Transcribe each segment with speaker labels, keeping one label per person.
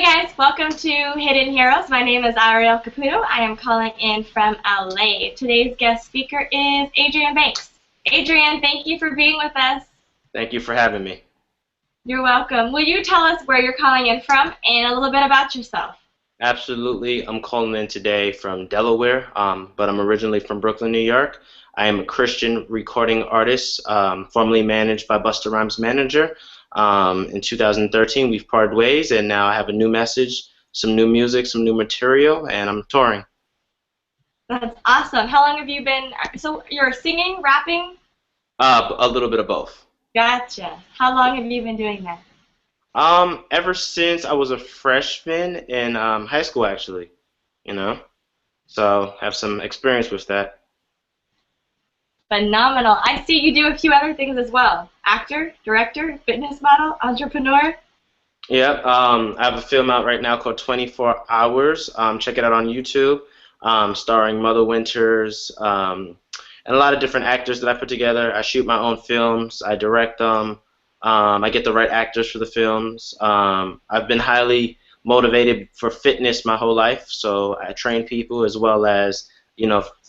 Speaker 1: guys, welcome to Hidden Heroes. My name is Ariel Caputo. I am calling in from LA. Today's guest speaker is Aydrien Banks. Aydrien, thank you for being with us.
Speaker 2: Thank you for having me.
Speaker 1: You're welcome. Will you tell us where you're calling in from and a little bit about yourself?
Speaker 2: Absolutely. I'm calling in today from Delaware, but I'm originally from Brooklyn, New York. I am a Christian recording artist, formerly managed by Busta Rhymes' manager. In 2013, we've parted ways, and now I have a new message, some new music, some new material, and I'm touring.
Speaker 1: That's awesome. How long have you been, so you're singing, rapping?
Speaker 2: A little bit of both.
Speaker 1: Gotcha. How long have you been doing that?
Speaker 2: Ever since I was a freshman in high school, actually, so have some experience with that.
Speaker 1: Phenomenal. I see you do a few other things as well. Actor, director, fitness model, entrepreneur.
Speaker 2: Yep. I have a film out right now called 24 Hours. Check it out on YouTube, starring Mother Winters and a lot of different actors that I put together. I shoot my own films. I direct them. I get the right actors for the films. I've been highly motivated for fitness my whole life, so I train people as well as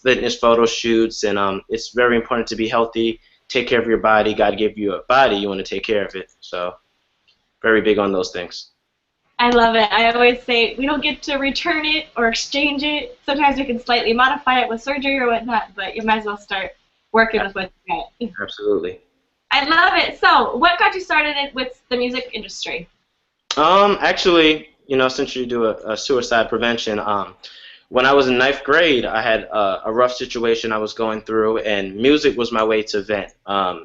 Speaker 2: fitness photo shoots, and it's very important to be healthy, take care of your body. God gave you a body, you want to take care of it. So very big on those things.
Speaker 1: I love it. I always say we don't get to return it or exchange it. Sometimes we can slightly modify it with surgery or whatnot, but you might as well start working with what you got.
Speaker 2: Absolutely.
Speaker 1: I love it. So what got you started with the music industry?
Speaker 2: Actually, since you do a suicide prevention, when I was in ninth grade, I had a rough situation I was going through, and music was my way to vent.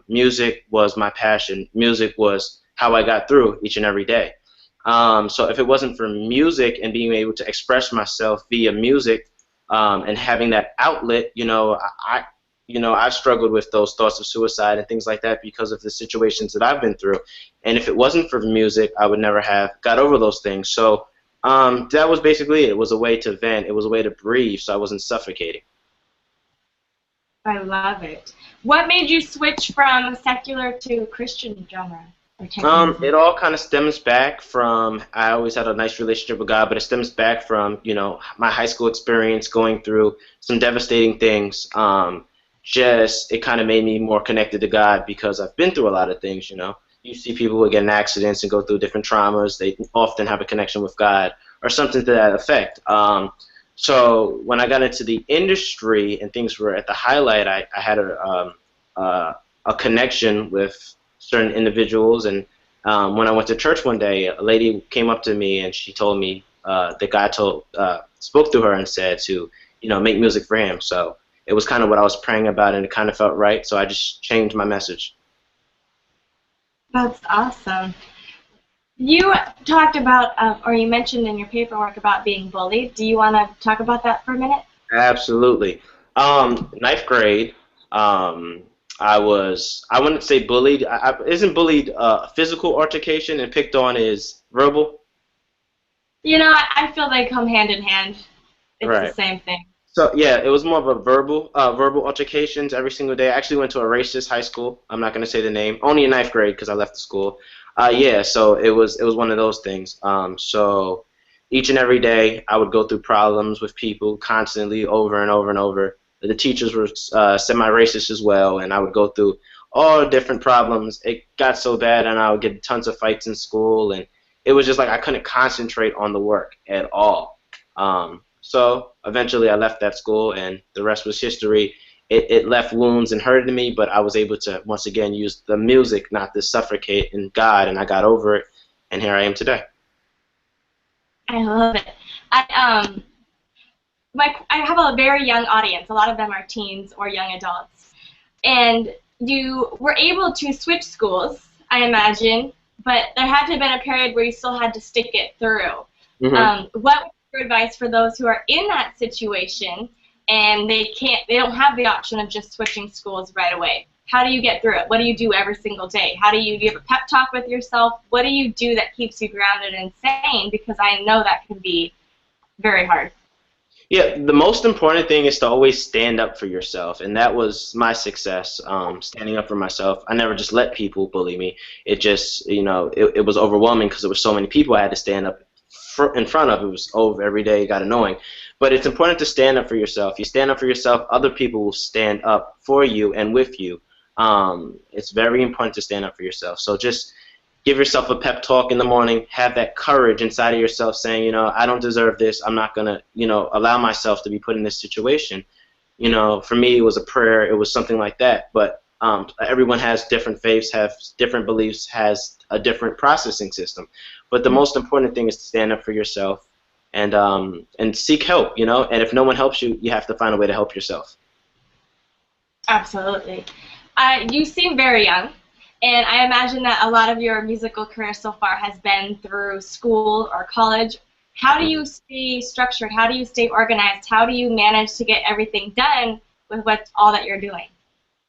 Speaker 2: Music was my passion. Music was how I got through each and every day. So if it wasn't for music and being able to express myself via music and having that outlet, I've struggled with those thoughts of suicide and things like that because of the situations that I've been through. And if it wasn't for music, I would never have got over those things. So that was basically it. It was a way to vent. It was a way to breathe, so I wasn't suffocating.
Speaker 1: I love it. What made you switch from secular to Christian genre?
Speaker 2: It all kind of stems back from, I always had a nice relationship with God, but it stems back from, my high school experience going through some devastating things. It kind of made me more connected to God because I've been through a lot of things, You see people who get in accidents and go through different traumas. They often have a connection with God or something to that effect. So when I got into the industry and things were at the highlight, I had a connection with certain individuals. And when I went to church one day, a lady came up to me and she told me that God spoke to her and said to, make music for him. So it was kind of what I was praying about, and it kind of felt right. So I just changed my message.
Speaker 1: That's awesome. You talked about, or you mentioned in your paperwork about being bullied. Do you want to talk about that for a minute?
Speaker 2: Absolutely. Ninth grade, I wouldn't say bullied. Isn't bullied physical altercation and picked on is verbal?
Speaker 1: I feel they come hand in hand. It's
Speaker 2: right.
Speaker 1: The same thing.
Speaker 2: So yeah, it was more of a verbal altercations every single day. I actually went to a racist high school. I'm not going to say the name. Only in ninth grade because I left the school. Yeah, so it was one of those things. So each and every day I would go through problems with people constantly over and over and over. The teachers were semi-racist as well, and I would go through all different problems. It got so bad, and I would get tons of fights in school, and it was just like I couldn't concentrate on the work at all. So eventually I left that school, and the rest was history. It left wounds and hurted me, but I was able to, once again, use the music not to suffocate in God, and I got over it, and here I am today.
Speaker 1: I love it. I have a very young audience. A lot of them are teens or young adults. And you were able to switch schools, I imagine, but there had to have been a period where you still had to stick it through.
Speaker 2: Mm-hmm.
Speaker 1: What was your advice for those who are in that situation and they don't have the option of just switching schools right away? How do you get through it? What do you do every single day? Do you have a pep talk with yourself? What do you do that keeps you grounded and sane? Because I know that can be very hard.
Speaker 2: Yeah, the most important thing is to always stand up for yourself, and that was my success, standing up for myself. I never just let people bully me. It just, it was overwhelming because there were so many people I had to stand up in front of, it was over every day. It got annoying. But it's important to stand up for yourself. You stand up for yourself, other people will stand up for you and with you. It's very important to stand up for yourself. So just give yourself a pep talk in the morning. Have that courage inside of yourself saying, I don't deserve this. I'm not going to, allow myself to be put in this situation. For me, it was a prayer. It was something like that. But everyone has different faiths, have different beliefs, has a different processing system. But the most important thing is to stand up for yourself and seek help, And if no one helps you, you have to find a way to help yourself.
Speaker 1: Absolutely. You seem very young, and I imagine that a lot of your musical career so far has been through school or college. How do you stay structured? How do you stay organized? How do you manage to get everything done with all that you're doing?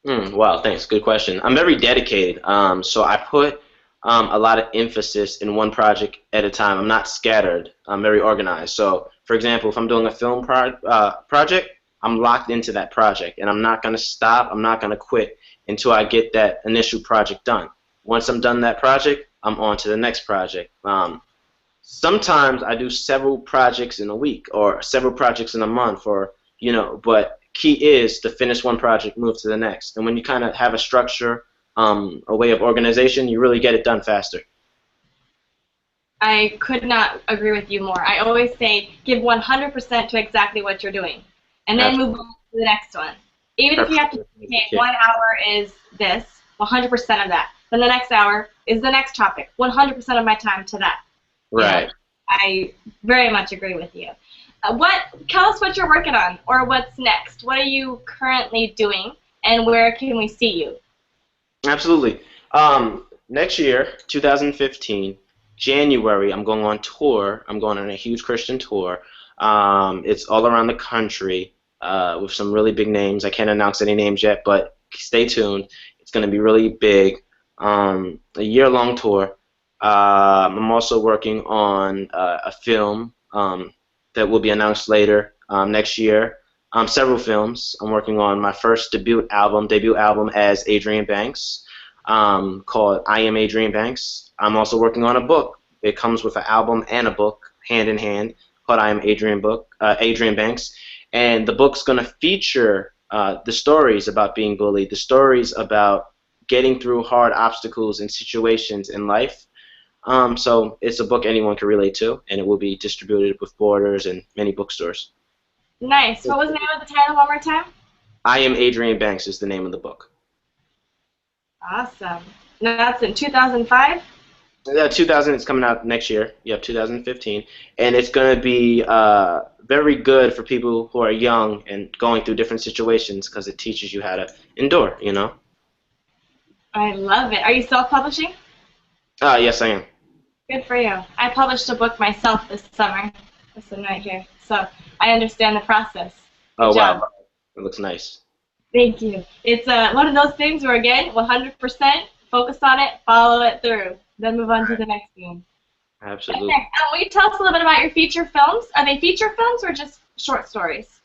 Speaker 2: Wow, thanks. Good question. I'm very dedicated. So I put a lot of emphasis in one project at a time. I'm not scattered. I'm very organized. So, for example, if I'm doing a film project, I'm locked into that project, and I'm not going to stop. I'm not going to quit until I get that initial project done. Once I'm done that project, I'm on to the next project. Sometimes I do several projects in a week or several projects in a month, but key is to finish one project, move to the next. And when you kind of have a structure, a way of organization, you really get it done faster.
Speaker 1: I could not agree with you more. I always say give 100% to exactly what you're doing, and then move on to the next one. Even if you have to say 1 hour is this, 100% of that. Then the next hour is the next topic, 100% of my time to that.
Speaker 2: Right.
Speaker 1: I very much agree with you. Tell us what you're working on, or what's next. What are you currently doing, and where can we see you?
Speaker 2: Absolutely. Next year, 2015, January, I'm going on tour. I'm going on a huge Christian tour. It's all around the country with some really big names. I can't announce any names yet, but stay tuned. It's going to be really big. A year-long tour. I'm also working on a film that will be announced later next year. Several films. I'm working on my first debut album as Aydrien Banks, called I Am Aydrien Banks. I'm also working on a book. It comes with an album and a book, hand in hand, called I Am Aydrien Banks. And the book's going to feature the stories about being bullied, the stories about getting through hard obstacles and situations in life. So it's a book anyone can relate to, and it will be distributed with Borders and many bookstores.
Speaker 1: Nice. What was the name of the title one more time?
Speaker 2: I Am Aydrien Banks is the name of the book.
Speaker 1: Awesome. Now that's in 2005?
Speaker 2: 2000, it's coming out next year. Yep, 2015. And it's going to be very good for people who are young and going through different situations because it teaches you how to endure,
Speaker 1: I love it. Are you self-publishing?
Speaker 2: Yes, I am.
Speaker 1: Good for you. I published a book myself this summer. This one right here. So I understand the process. Good job.
Speaker 2: Wow. It looks nice.
Speaker 1: Thank you. It's one of those things where, again, 100% focus on it, follow it through, then move on to the next one.
Speaker 2: Absolutely.
Speaker 1: Okay. Will you tell us a little bit about your feature films? Are they feature films or just short stories?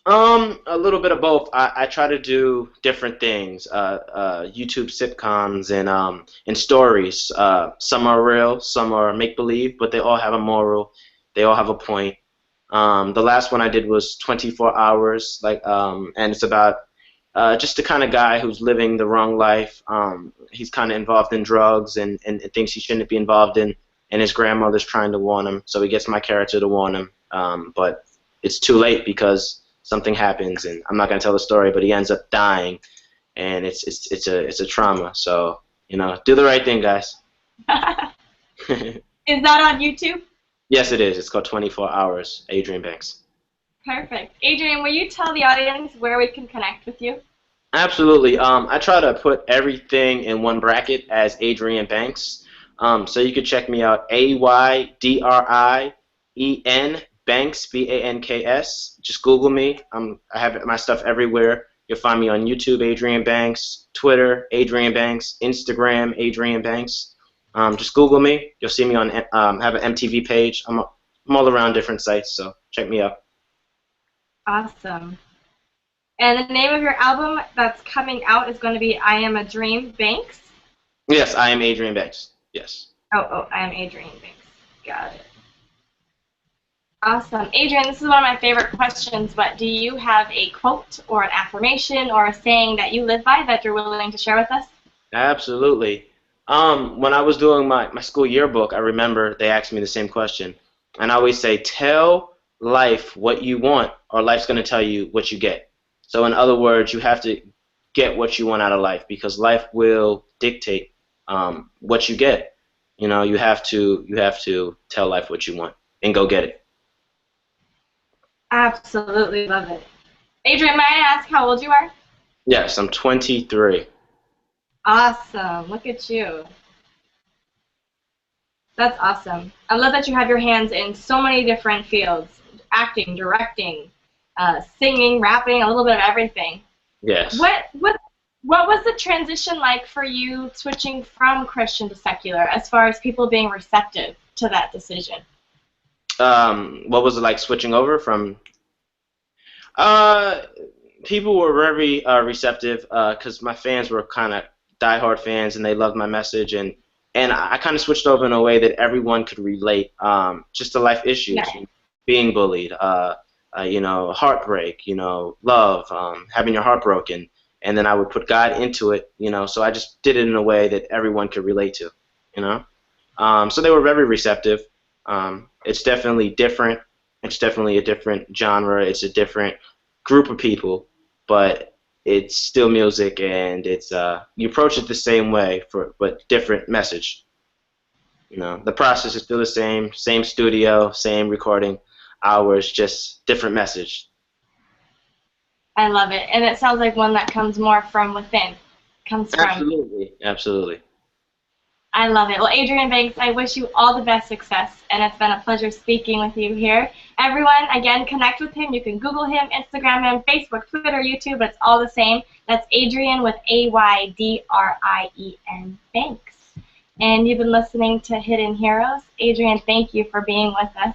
Speaker 2: A little bit of both. I try to do different things. YouTube sitcoms and stories. Some are real, some are make believe, but they all have a moral. They all have a point. The last one I did was 24 Hours, and it's about just the kind of guy who's living the wrong life. He's kind of involved in drugs and things he shouldn't be involved in, and his grandmother's trying to warn him, so he gets my character to warn him, but it's too late because something happens, and I'm not going to tell the story, but he ends up dying, and it's a trauma. So, do the right thing, guys.
Speaker 1: Is that on YouTube?
Speaker 2: Yes, it is. It's called 24 Hours, Aydrien Banks.
Speaker 1: Perfect. Aydrien, will you tell the audience where we can connect with you?
Speaker 2: Absolutely. I try to put everything in one bracket as Aydrien Banks. So you could check me out, Aydrien Banks, Banks. Just Google me. I have my stuff everywhere. You'll find me on YouTube, Aydrien Banks, Twitter, Aydrien Banks, Instagram, Aydrien Banks. Just Google me. You'll see me on have an MTV page. I'm all around different sites, so check me out.
Speaker 1: Awesome. And the name of your album that's coming out is going to be I Am Aydrien Banks?
Speaker 2: Yes, I Am Aydrien Banks. Yes.
Speaker 1: Oh, I Am Aydrien Banks. Got it. Awesome. Adrien, this is one of my favorite questions, but do you have a quote or an affirmation or a saying that you live by that you're willing to share with us?
Speaker 2: Absolutely. When I was doing my school yearbook, I remember they asked me the same question. And I always say, tell life what you want, or life's going to tell you what you get. So, in other words, you have to get what you want out of life because life will dictate what you get. You know, you have to tell life what you want and go get it.
Speaker 1: Absolutely love it. Adrien, may I ask how old you are?
Speaker 2: Yes, I'm 23.
Speaker 1: Awesome. Look at you. That's awesome. I love that you have your hands in so many different fields, acting, directing, singing, rapping, a little bit of everything.
Speaker 2: Yes.
Speaker 1: What was the transition like for you switching from Christian to secular as far as people being receptive to that decision?
Speaker 2: What was it like switching over from? Uh, People were very receptive because my fans were kind of diehard fans and they loved my message and I kind of switched over in a way that everyone could relate just to life issues,
Speaker 1: Nice.
Speaker 2: being bullied, heartbreak, love, having your heart broken, and then I would put God into it, so I just did it in a way that everyone could relate to, you know. So they were very receptive. It's definitely different. It's definitely a different genre. It's a different group of people, but it's still music, and it's you approach it the same way but different message. The process is still the same studio, same recording hours, just different message.
Speaker 1: I love it. And it sounds like one that comes more from within. Comes from.
Speaker 2: Absolutely, absolutely.
Speaker 1: I love it. Well, Aydrien Banks, I wish you all the best success, and it's been a pleasure speaking with you here. Everyone, again, connect with him. You can Google him, Instagram him, Facebook, Twitter, YouTube. It's all the same. That's Aydrien with Aydrien Banks. And you've been listening to Hidden Heroes. Aydrien, thank you for being with us.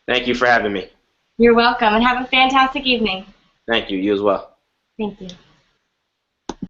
Speaker 2: Thank you for having me.
Speaker 1: You're welcome, and have a fantastic evening.
Speaker 2: Thank you. You as well.
Speaker 1: Thank you.